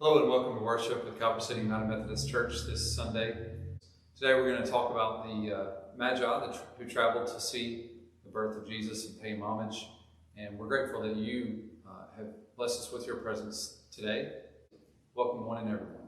Hello and welcome to worship with Copper City United Methodist Church this Sunday. Today we're going to talk about the Magi who traveled to see the birth of Jesus and pay him homage. And we're grateful that you have blessed us with your presence today. Welcome one and everyone.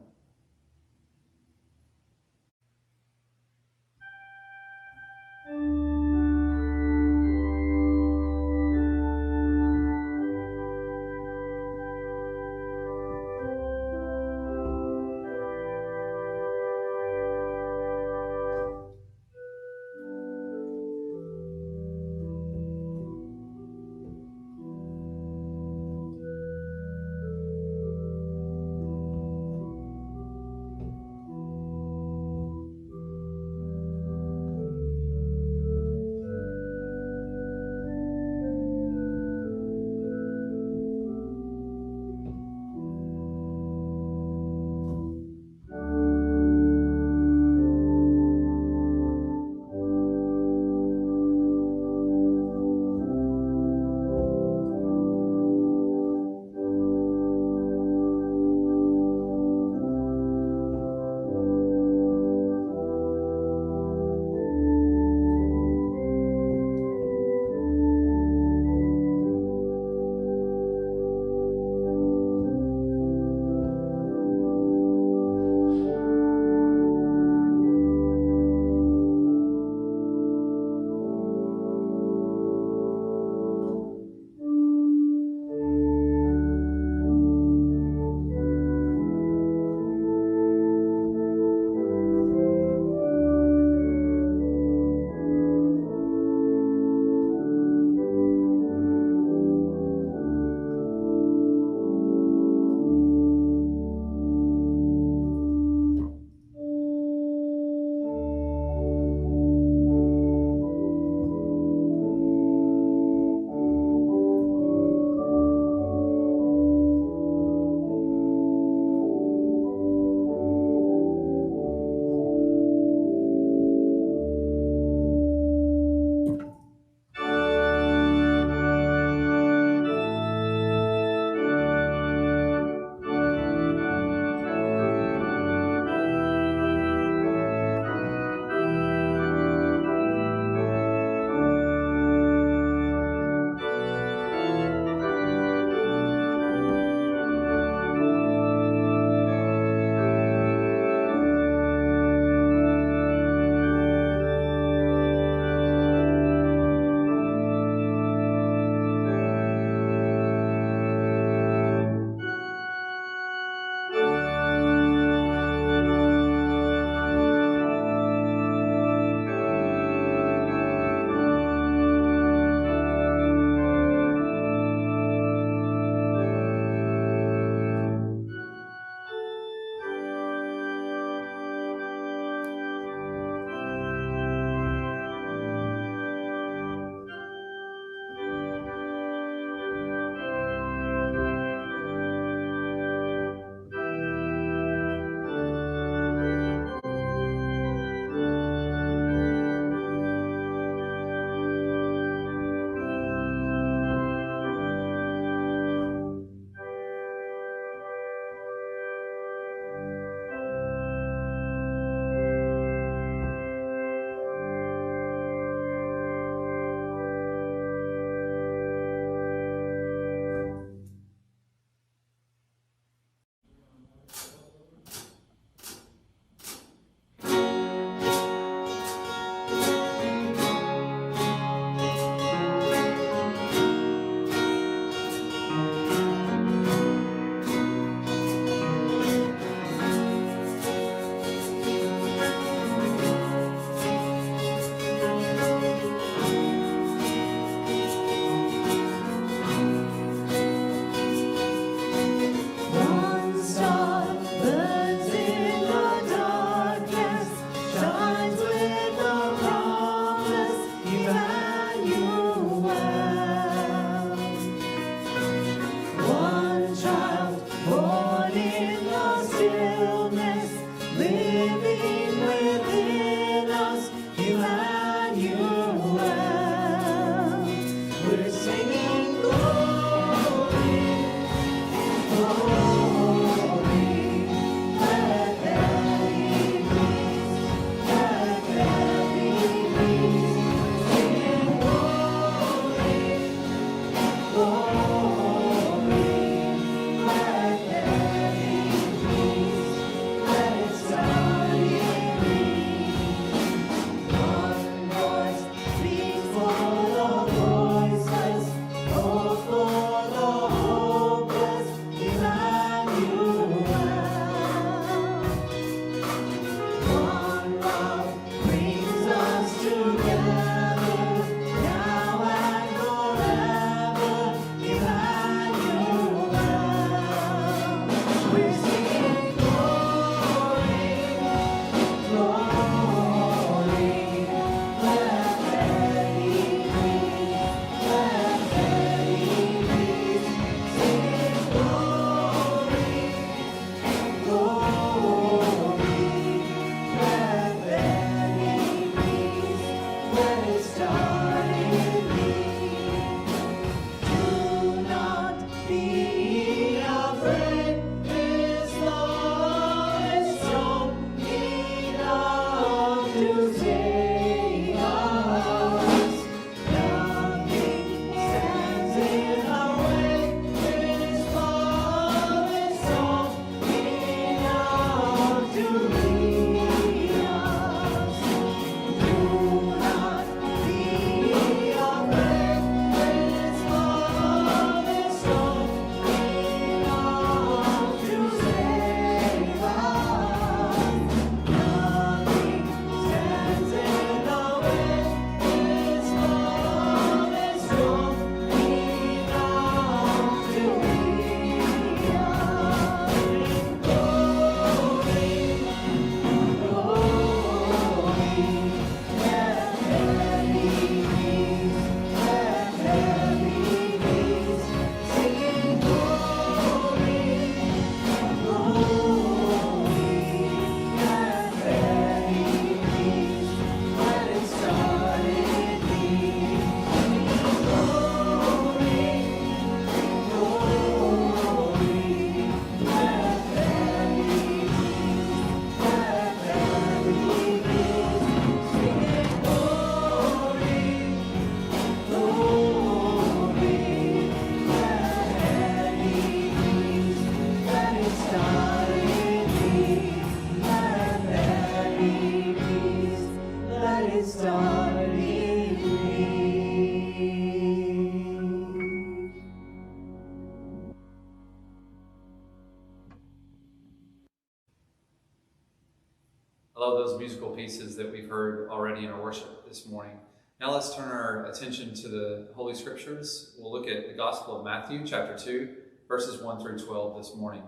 I love those musical pieces that we've heard already in our worship this morning. Now let's turn our attention to the Holy Scriptures. We'll look at the Gospel of Matthew, chapter 2, verses 1 through 12 this morning.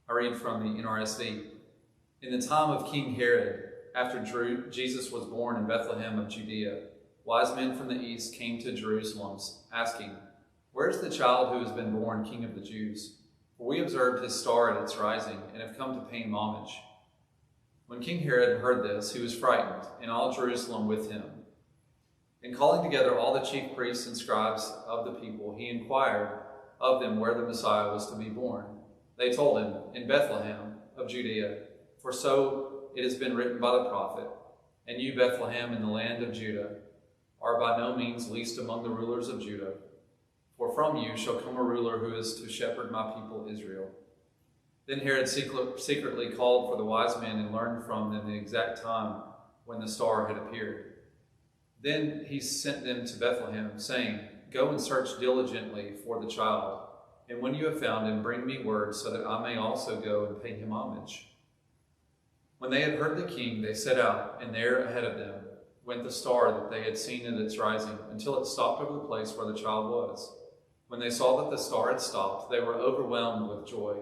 I read from the NRSV. In the time of King Herod, after Jesus was born in Bethlehem of Judea, wise men from the east came to Jerusalem, asking, "Where is the child who has been born King of the Jews? For we observed his star at its rising and have come to pay him homage." When King Herod heard this, he was frightened, and all Jerusalem with him. And calling together all the chief priests and scribes of the people, he inquired of them where the Messiah was to be born. They told him, "In Bethlehem of Judea, for so it has been written by the prophet, and you, Bethlehem, in the land of Judah, are by no means least among the rulers of Judah. For from you shall come a ruler who is to shepherd my people Israel." Then Herod secretly called for the wise men and learned from them the exact time when the star had appeared. Then he sent them to Bethlehem, saying, "Go and search diligently for the child, and when you have found him, bring me word so that I may also go and pay him homage." When they had heard the king, they set out, and there ahead of them went the star that they had seen at its rising, until it stopped over the place where the child was. When they saw that the star had stopped, they were overwhelmed with joy.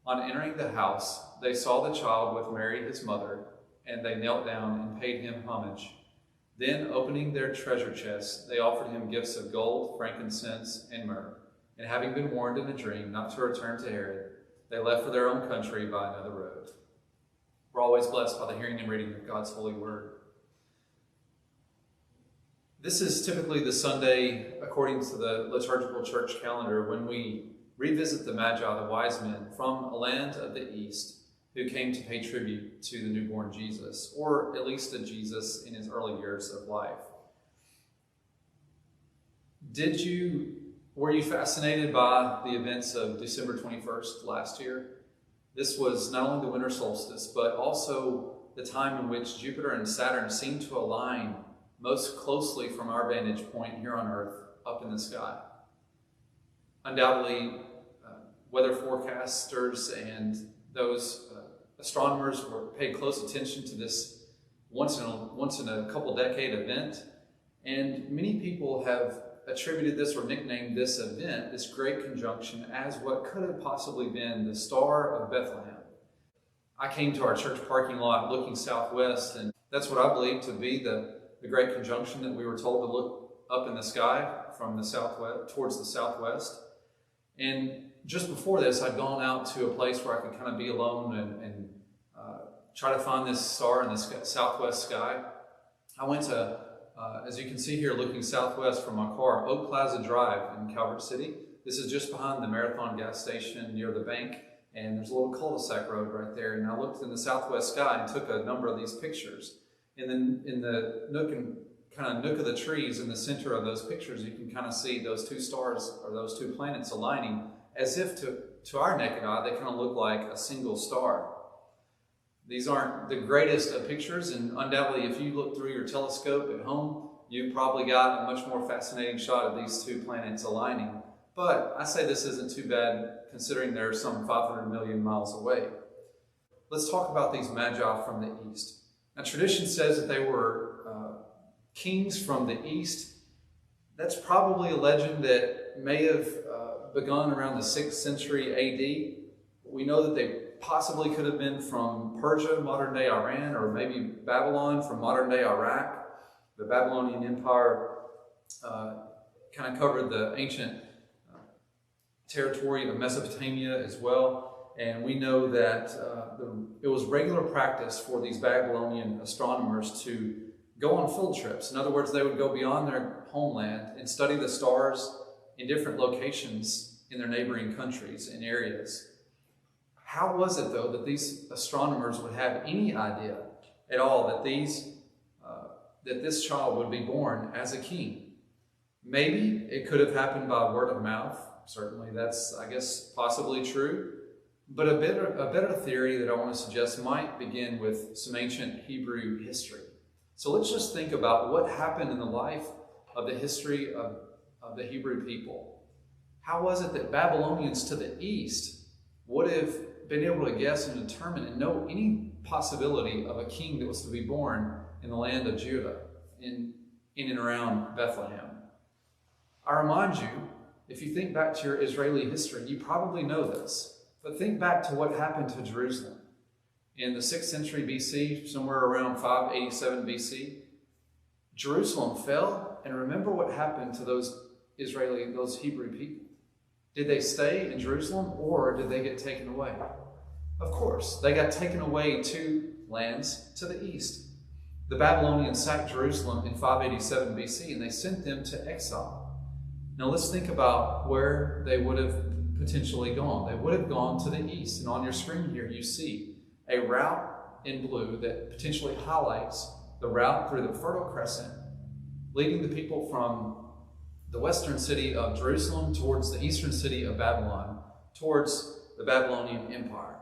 On entering the house, they saw the child with Mary his mother, and they knelt down and paid him homage. Then, opening their treasure chests, they offered him gifts of gold, frankincense, and myrrh. And having been warned in a dream not to return to Herod, They left for their own country by another road. We're always blessed by the hearing and reading of God's holy word. This is typically the Sunday, according to the liturgical church calendar, when we revisit the Magi, the wise men, from a land of the East who came to pay tribute to the newborn Jesus, or at least to Jesus in his early years of life. Were you fascinated by the events of December 21st last year? This was not only the winter solstice, but also the time in which Jupiter and Saturn seemed to align most closely from our vantage point here on Earth up in the sky. Undoubtedly, weather forecasters and those astronomers paid close attention to this once in a couple decade event, and many people have attributed this or nicknamed this event, this great conjunction, as what could have possibly been the Star of Bethlehem. I came to our church parking lot looking southwest, and that's what I believe to be the great conjunction that we were told to look up in the sky from the southwest towards the southwest. And just before this, I'd gone out to a place where I could kind of be alone and try to find this star in the southwest sky. I went to, as you can see here, looking southwest from my car, Oak Plaza Drive in Calvert City. This is just behind the Marathon gas station near the bank, and there's a little cul-de-sac road right there. And I looked in the southwest sky and took a number of these pictures. And then in the nook of the trees in the center of those pictures, you can kind of see those two stars or those two planets aligning as if to our naked eye, they kind of look like a single star. These aren't the greatest of pictures, and undoubtedly if you look through your telescope at home, you probably got a much more fascinating shot of these two planets aligning. But I say this isn't too bad considering they're some 500 million miles away. Let's talk about these Magi from the East. Now, tradition says that they were kings from the East. That's probably a legend that may have begun around the 6th century AD. We know that they possibly could have been from Persia, modern-day Iran, or maybe Babylon from modern-day Iraq. The Babylonian Empire kind of covered the ancient territory of Mesopotamia as well. And we know that it was regular practice for these Babylonian astronomers to go on field trips. In other words, they would go beyond their homeland and study the stars in different locations in their neighboring countries and areas. How was it, though, that these astronomers would have any idea at all that this child would be born as a king? Maybe it could have happened by word of mouth. Certainly that's, I guess, possibly true. But a better theory that I want to suggest might begin with some ancient Hebrew history. So let's just think about what happened in the life of the history of the Hebrew people. How was it that Babylonians to the east would have been able to guess and determine and know any possibility of a king that was to be born in the land of Judah, in and around Bethlehem? I remind you, if you think back to your Israeli history, you probably know this, but think back to what happened to Jerusalem. In the 6th century BC, somewhere around 587 BC, Jerusalem fell, and remember what happened to those Hebrew people. Did they stay in Jerusalem, or did they get taken away? Of course, they got taken away to lands to the east. The Babylonians sacked Jerusalem in 587 BC, and they sent them to exile. Now let's think about where they would have potentially gone. They would have gone to the east, and on your screen here you see a route in blue that potentially highlights the route through the Fertile Crescent, leading the people from the western city of Jerusalem towards the eastern city of Babylon, towards the Babylonian Empire.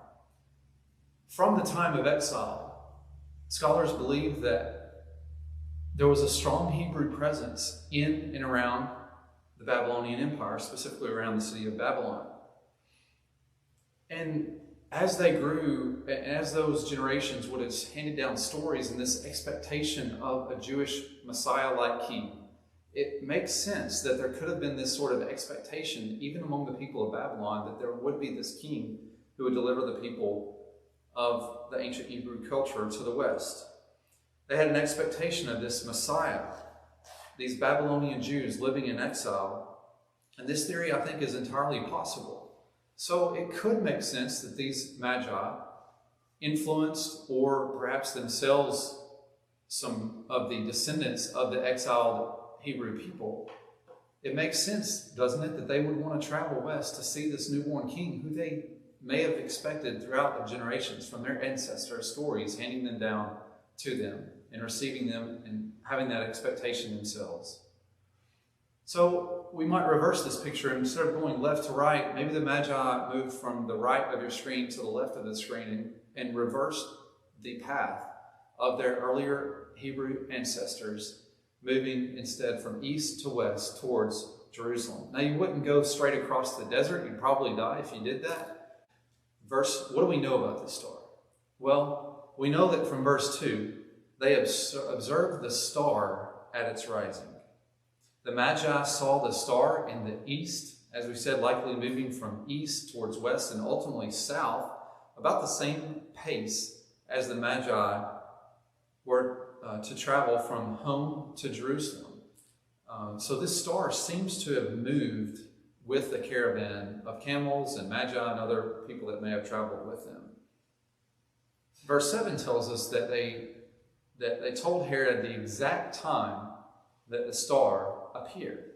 From the time of exile, scholars believe that there was a strong Hebrew presence in and around the Babylonian Empire, specifically around the city of Babylon. And as they grew, and as those generations would have handed down stories and this expectation of a Jewish Messiah-like king, it makes sense that there could have been this sort of expectation, even among the people of Babylon, that there would be this king who would deliver the people of the ancient Hebrew culture to the west. They had an expectation of this Messiah, these Babylonian Jews living in exile. And this theory, I think, is entirely possible. So it could make sense that these Magi influenced, or perhaps themselves, some of the descendants of the exiled Hebrew people. It makes sense, doesn't it, that they would want to travel west to see this newborn king who they may have expected throughout the generations from their ancestors' stories, handing them down to them and receiving them and having that expectation themselves. So we might reverse this picture. Instead of going left to right, maybe the Magi moved from the right of your screen to the left of the screen and reversed the path of their earlier Hebrew ancestors, moving instead from east to west towards Jerusalem. Now, you wouldn't go straight across the desert. You'd probably die if you did that. What do we know about this star? Well, we know that from verse 2, they observed the star at its rising. The Magi saw the star in the east, as we said, likely moving from east towards west and ultimately south, about the same pace as the Magi were to travel from home to Jerusalem. So this star seems to have moved with the caravan of camels and Magi and other people that may have traveled with them. Verse 7 tells us that they told Herod the exact time that the star appeared.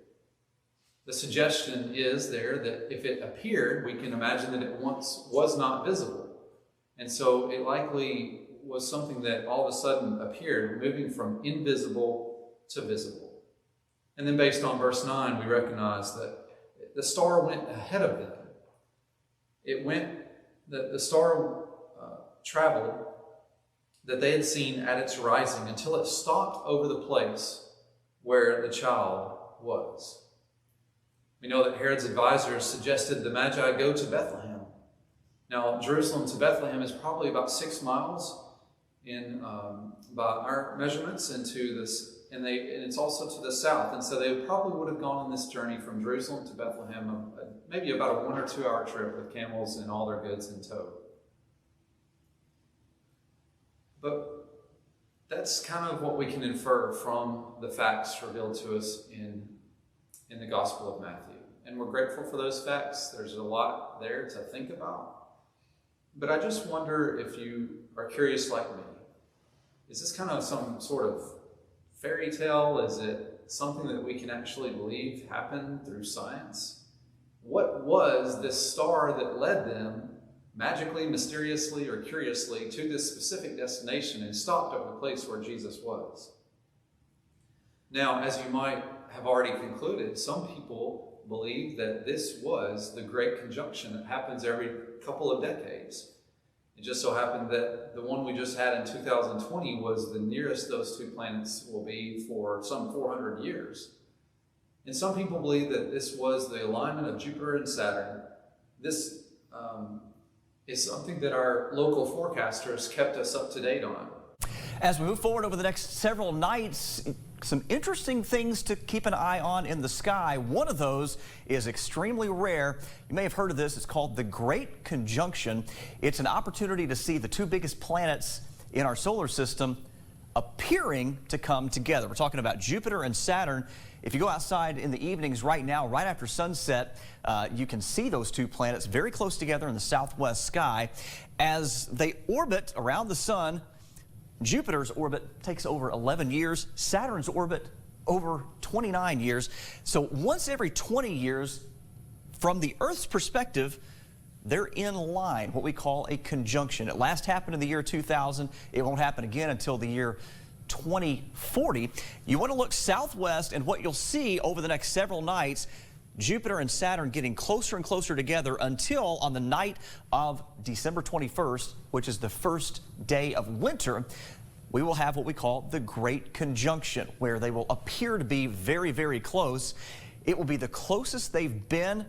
The suggestion is there that if it appeared, we can imagine that it once was not visible. And so it likely was something that all of a sudden appeared, moving from invisible to visible. And then based on verse 9, we recognize that the star went ahead of them. The star traveled that they had seen at its rising until it stopped over the place where the child was. We know that Herod's advisors suggested the Magi go to Bethlehem. Now, Jerusalem to Bethlehem is probably about 6 miles by our measurements, and it's also to the south. And so they probably would have gone on this journey from Jerusalem to Bethlehem, maybe about a 1 or 2 hour trip with camels and all their goods in tow. But that's kind of what we can infer from the facts revealed to us in the Gospel of Matthew. And we're grateful for those facts. There's a lot there to think about. But I just wonder if you are curious like me. Is this kind of some sort of fairy tale? Is it something that we can actually believe happened through science? What was this star that led them magically, mysteriously, or curiously to this specific destination and stopped over the place where Jesus was? Now, as you might have already concluded, some people believe that this was the Great Conjunction that happens every couple of decades. It just so happened that the one we just had in 2020 was the nearest those two planets will be for some 400 years. And some people believe that this was the alignment of Jupiter and Saturn. This is something that our local forecasters kept us up to date on. As we move forward over the next several nights, some interesting things to keep an eye on in the sky. One of those is extremely rare. You may have heard of this. It's called the Great Conjunction. It's an opportunity to see the two biggest planets in our solar system appearing to come together. We're talking about Jupiter and Saturn. If you go outside in the evenings right now, right after sunset, you can see those two planets very close together in the southwest sky. As they orbit around the sun, Jupiter's orbit takes over 11 years, Saturn's orbit over 29 years. So once every 20 years, from the Earth's perspective, they're in line, what we call a conjunction. It last happened in the year 2000. It won't happen again until the year 2040. You want to look southwest, and what you'll see over the next several nights, Jupiter and Saturn getting closer and closer together until on the night of December 21st, which is the first day of winter, we will have what we call the Great Conjunction, where they will appear to be very, very close. It will be the closest they've been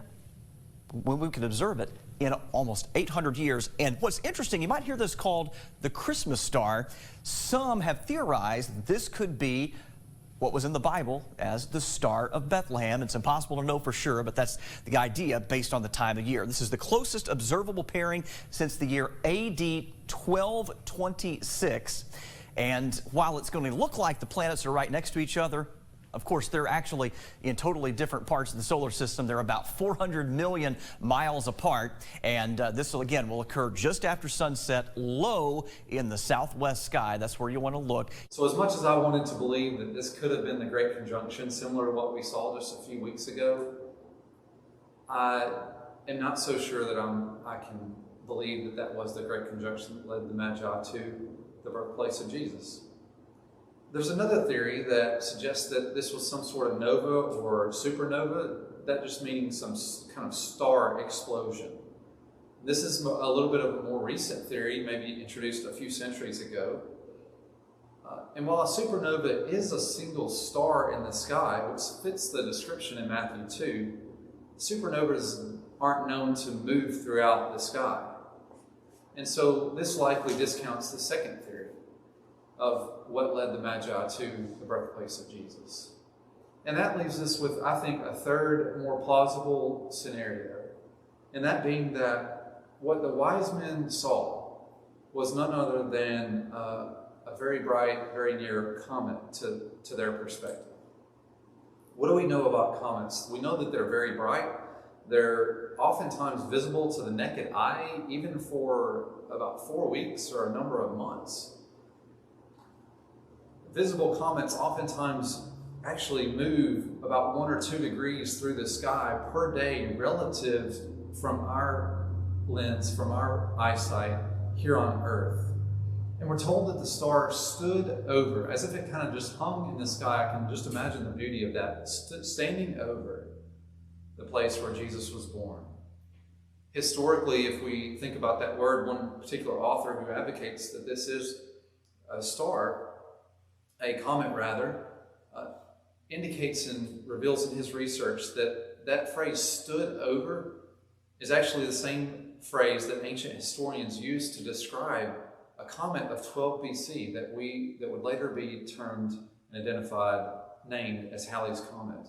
when we can observe it in almost 800 years. And what's interesting, you might hear this called the Christmas star. Some have theorized that this could be what was in the Bible as the Star of Bethlehem. It's impossible to know for sure, but that's the idea based on the time of year. This is the closest observable pairing since the year AD 1226. And while it's going to look like the planets are right next to each other, Of course, they're actually in totally different parts of the solar system. They're about 400 million miles apart, and this will occur just after sunset, low in the southwest sky. That's where you want to look. So as much as I wanted to believe that this could have been the Great Conjunction, similar to what we saw just a few weeks ago, I am not so sure that I can believe that that was the Great Conjunction that led the Magi to the birthplace of Jesus. There's another theory that suggests that this was some sort of nova or supernova, that just meaning some kind of star explosion. This is a little bit of a more recent theory, maybe introduced a few centuries ago. And while a supernova is a single star in the sky, which fits the description in Matthew 2, supernovas aren't known to move throughout the sky. And so this likely discounts the second theory of what led the Magi to the birthplace of Jesus. And that leaves us with, I think, a third, more plausible scenario, and that being that what the wise men saw was none other than a very bright, very near comet to their perspective. What do we know about comets? We know that they're very bright. They're oftentimes visible to the naked eye, even for about 4 weeks or a number of months. Visible comets oftentimes actually move about 1 or 2 degrees through the sky per day relative from our lens, from our eyesight here on Earth. And we're told that the star stood over, as if it kind of just hung in the sky. I can just imagine the beauty of that, standing over the place where Jesus was born. Historically, if we think about that word, one particular author who advocates that this is a star, a comet rather, indicates and reveals in his research that that phrase stood over is actually the same phrase that ancient historians used to describe a comet of 12 BC that would later be termed and identified, named as Halley's Comet.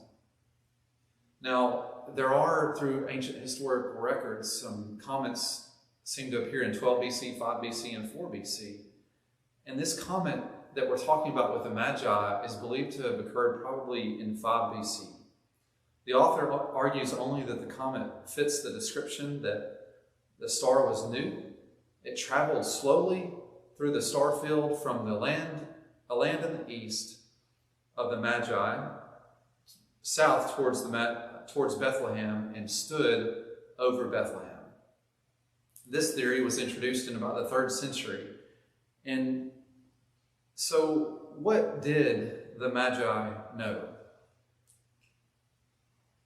Now, there are, through ancient historical records, some comets seem to appear in 12 BC, 5 BC, and 4 BC. And this comet that we're talking about with the Magi is believed to have occurred probably in 5 BC. The author argues only that the comet fits the description, that the star was new. It traveled slowly through the star field from a land in the east of the Magi, south towards Bethlehem, and stood over Bethlehem. This theory was introduced in about the 3rd century. And so what did the Magi know?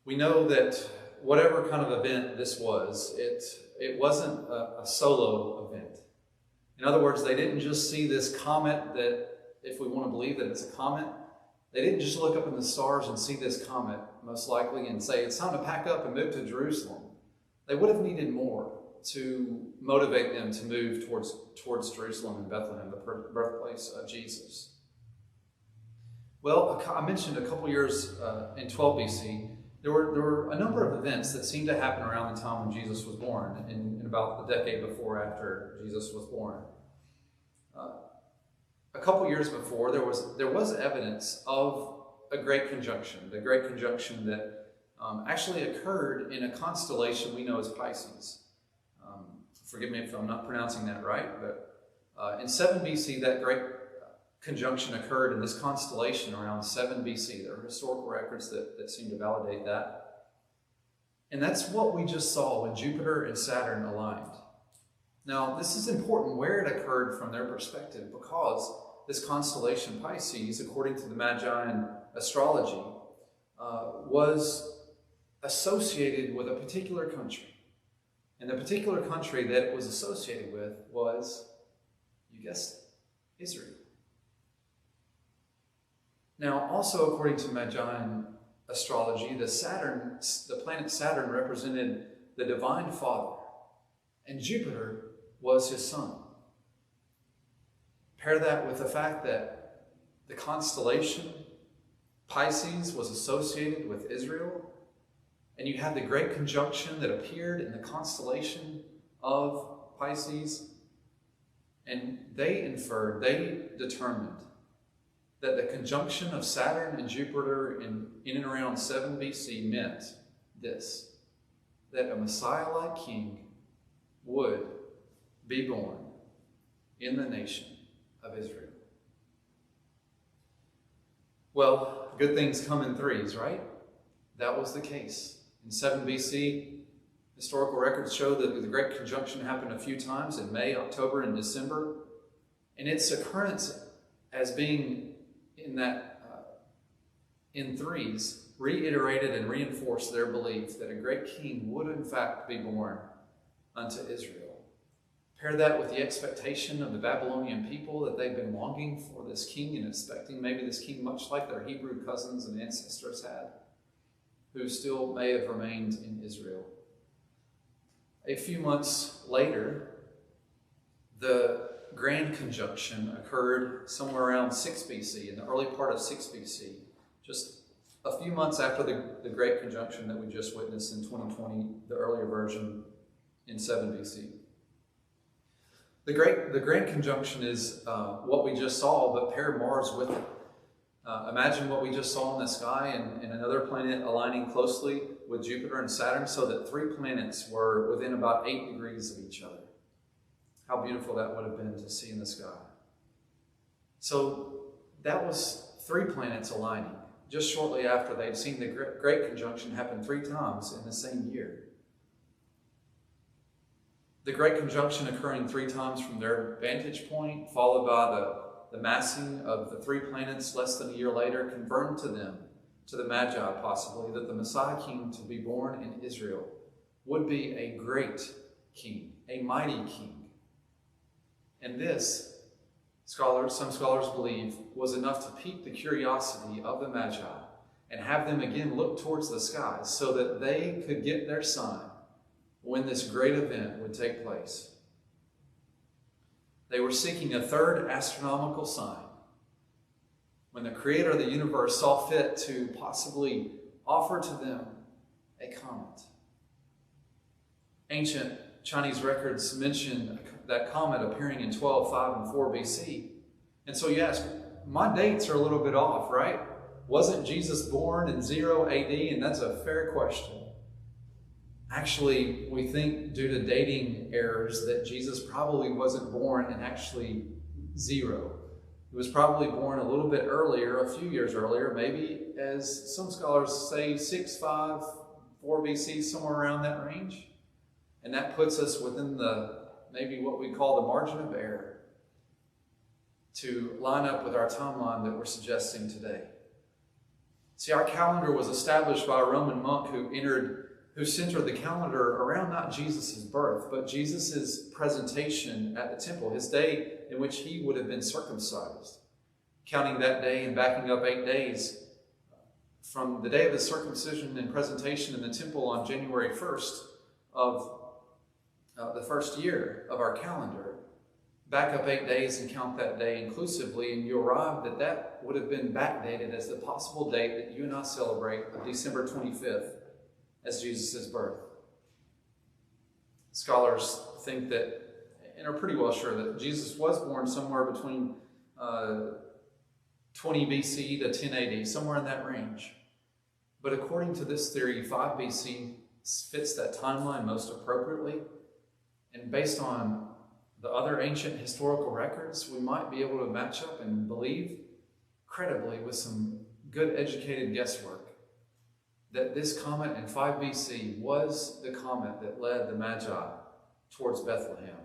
We know that whatever kind of event this was, it wasn't a solo event. In other words, they didn't just see this comet that, if we want to believe that it's a comet, they didn't just look up in the stars and see this comet, most likely, and say, it's time to pack up and move to Jerusalem. They would have needed more to motivate them to move towards Jerusalem and Bethlehem, the birthplace of Jesus. Well, I mentioned a couple years in 12 BC, there were a number of events that seemed to happen around the time when Jesus was born, in about the decade before after Jesus was born. A couple years before, there was evidence of a great conjunction, the great conjunction that actually occurred in a constellation we know as Pisces. Forgive me if I'm not pronouncing that right, but in 7 BC, that great conjunction occurred in this constellation around 7 BC. There are historical records that seem to validate that. And that's what we just saw when Jupiter and Saturn aligned. Now, this is important where it occurred from their perspective, because this constellation Pisces, according to the Magian astrology, was associated with a particular country. And the particular country that it was associated with was, you guessed it, Israel. Now, also according to Magian astrology, the planet Saturn represented the divine Father, and Jupiter was his son. Pair that with the fact that the constellation Pisces was associated with Israel, and you had the great conjunction that appeared in the constellation of Pisces, and they determined that the conjunction of Saturn and Jupiter in and around 7 BC meant this, that a Messiah-like king would be born in the nation of Israel. Well, good things come in threes, right? That was the case. In 7 BC, historical records show that the Great Conjunction happened a few times in May, October, and December. And its occurrence as being in threes reiterated and reinforced their belief that a great king would in fact be born unto Israel. Pair that with the expectation of the Babylonian people that they've been longing for this king and expecting maybe this king much like their Hebrew cousins and ancestors had, who still may have remained in Israel. A few months later, the Grand Conjunction occurred somewhere around 6 BC, in the early part of 6 BC, just a few months after the Great Conjunction that we just witnessed in 2020, the earlier version in 7 BC. The Grand Conjunction is what we just saw, but pair Mars with it. Imagine what we just saw in the sky and another planet aligning closely with Jupiter and Saturn so that 3 planets were within about 8 degrees of each other. How beautiful that would have been to see in the sky. So that was 3 planets aligning just shortly after they'd seen the Great Conjunction happen 3 times in the same year. The Great Conjunction occurring 3 times from their vantage point, followed by the massing of the 3 planets less than a year later, confirmed to them, to the Magi possibly, that the Messiah King to be born in Israel would be a great king, a mighty king. And this, some scholars believe, was enough to pique the curiosity of the Magi and have them again look towards the skies so that they could get their sign when this great event would take place. They were seeking a 3rd astronomical sign when the Creator of the universe saw fit to possibly offer to them a comet. Ancient Chinese records mention that comet appearing in 12, 5, and 4 BC. And so you ask, my dates are a little bit off, right? Wasn't Jesus born in 0 AD? And that's a fair question. Actually, we think due to dating errors that Jesus probably wasn't born in actually 0. He was probably born a little bit earlier, a few years earlier, maybe as some scholars say 6, 5, 4 BC, somewhere around that range. And that puts us within maybe what we call the margin of error to line up with our timeline that we're suggesting today. See, our calendar was established by a Roman monk who centered the calendar around not Jesus' birth, but Jesus' presentation at the temple, his day in which he would have been circumcised. Counting that day and backing up 8 days from the day of his circumcision and presentation in the temple on January 1st of the first year of our calendar, back up 8 days and count that day inclusively, and you arrive that would have been backdated as the possible date that you and I celebrate of December 25th as Jesus' birth. Scholars think that, and are pretty well sure that Jesus was born somewhere between 20 BC to 10 AD, somewhere in that range. But according to this theory, 5 BC fits that timeline most appropriately. And based on the other ancient historical records, we might be able to match up and believe credibly with some good educated guesswork that this comet in 5 BC was the comet that led the Magi towards Bethlehem.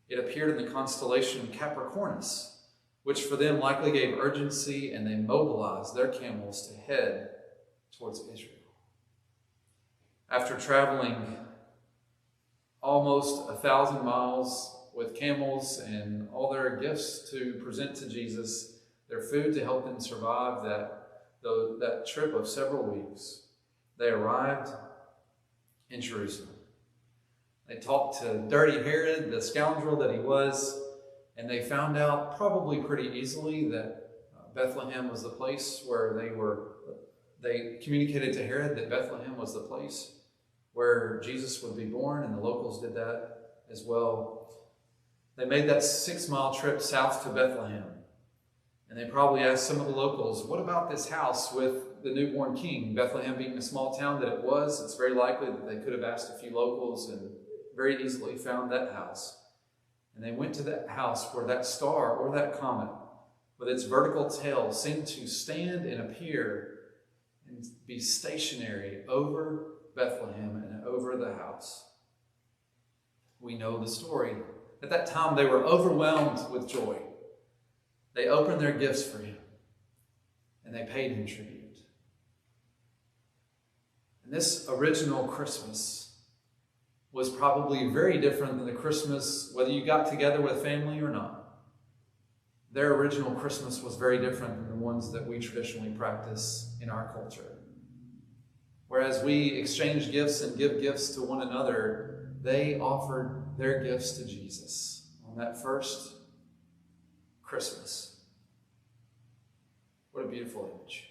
It appeared in the constellation Capricornus, which for them likely gave urgency, and they mobilized their camels to head towards Israel. After traveling almost 1,000 miles with camels and all their gifts to present to Jesus, their food to help them survive that trip of several weeks, they arrived in Jerusalem. They talked to dirty Herod, the scoundrel that he was, and they found out probably pretty easily that Bethlehem was the place where they communicated to Herod that Bethlehem was the place where Jesus would be born, and the locals did that as well. They made that 6-mile trip south to Bethlehem. And they probably asked some of the locals, what about this house with the newborn king? Bethlehem being a small town that it was, it's very likely that they could have asked a few locals and very easily found that house. And they went to that house where that star or that comet with its vertical tail seemed to stand and appear and be stationary over Bethlehem and over the house. We know the story. At that time, they were overwhelmed with joy. They opened their gifts for him, and they paid him tribute. And this original Christmas was probably very different than the Christmas, whether you got together with family or not. Their original Christmas was very different than the ones that we traditionally practice in our culture. Whereas we exchange gifts and give gifts to one another, they offered their gifts to Jesus on that first Christmas. What a beautiful image.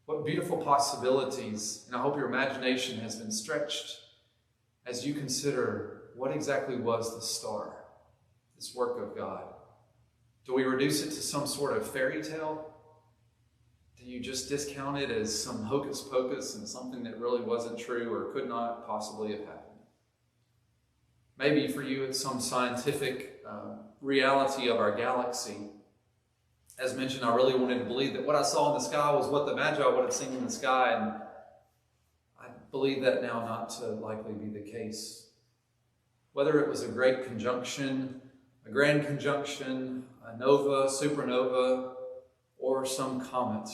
What beautiful possibilities. And I hope your imagination has been stretched as you consider what exactly was the star, this work of God. Do we reduce it to some sort of fairy tale? Do you just discount it as some hocus pocus and something that really wasn't true or could not possibly have happened? Maybe for you it's some scientific reality of our galaxy. As mentioned, I really wanted to believe that what I saw in the sky was what the Magi would have seen in the sky, and I believe that now not to likely be the case. Whether it was a great conjunction, a grand conjunction, a nova, supernova, or some comet,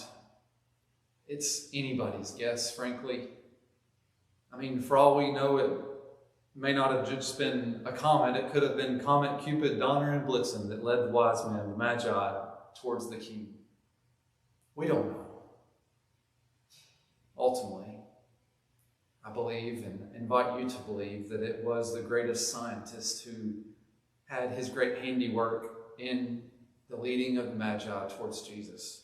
it's anybody's guess, frankly. I mean, for all we know, it may not have just been a comet. It could have been Comet, Cupid, Donner, and Blitzen that led the wise men, the Magi, towards the king. We don't know. Ultimately, I believe and invite you to believe that it was the greatest scientist who had his great handiwork in the leading of the Magi towards Jesus.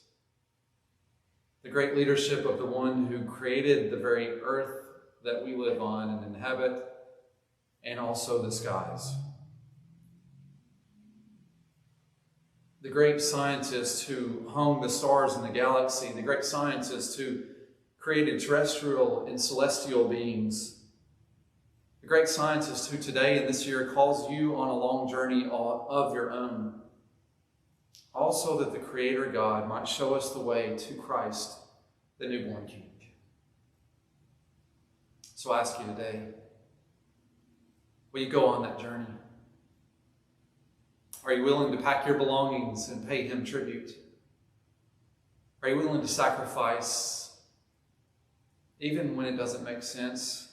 The great leadership of the one who created the very earth that we live on and inhabit, and also the skies. The great scientist who hung the stars in the galaxy, the great scientist who created terrestrial and celestial beings, the great scientist who today and this year calls you on a long journey of your own, also that the Creator God might show us the way to Christ, the newborn King. So I ask you today, will you go on that journey? Are you willing to pack your belongings and pay him tribute? Are you willing to sacrifice even when it doesn't make sense?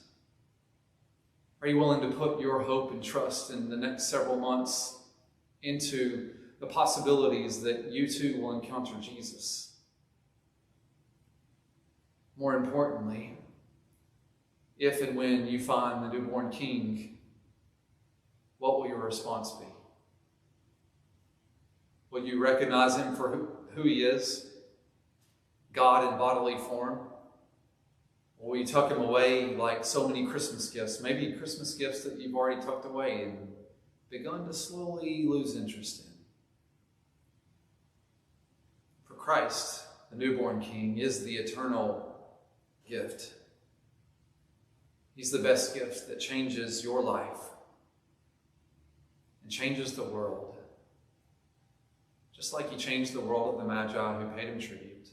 Are you willing to put your hope and trust in the next several months into the possibilities that you too will encounter Jesus? More importantly, if and when you find the newborn King, what will your response be? Will you recognize him for who he is, God in bodily form? Or will you tuck him away like so many Christmas gifts, maybe Christmas gifts that you've already tucked away and begun to slowly lose interest in? For Christ, the newborn King, is the eternal gift. He's the best gift that changes your life and changes the world. Just like he changed the world of the Magi who paid him tribute.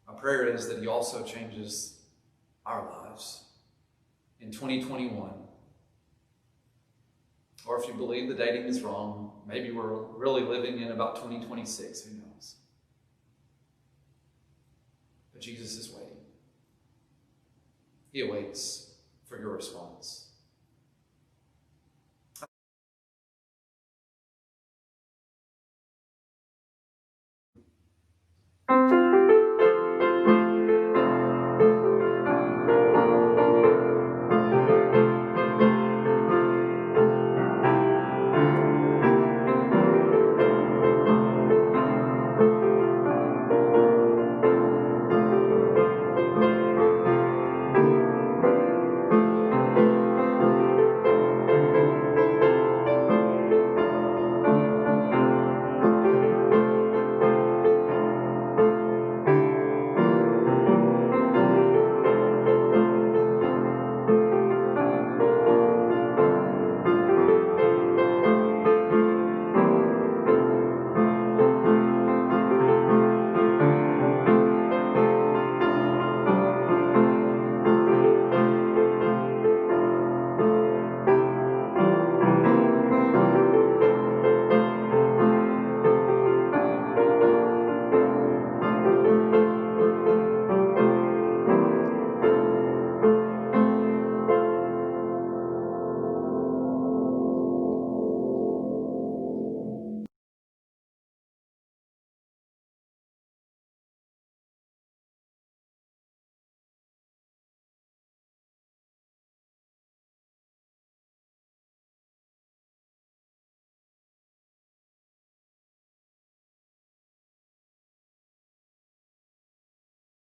My prayer is that he also changes our lives in 2021. Or if you believe the dating is wrong, maybe we're really living in about 2026, who knows? But Jesus is waiting. He awaits for your response.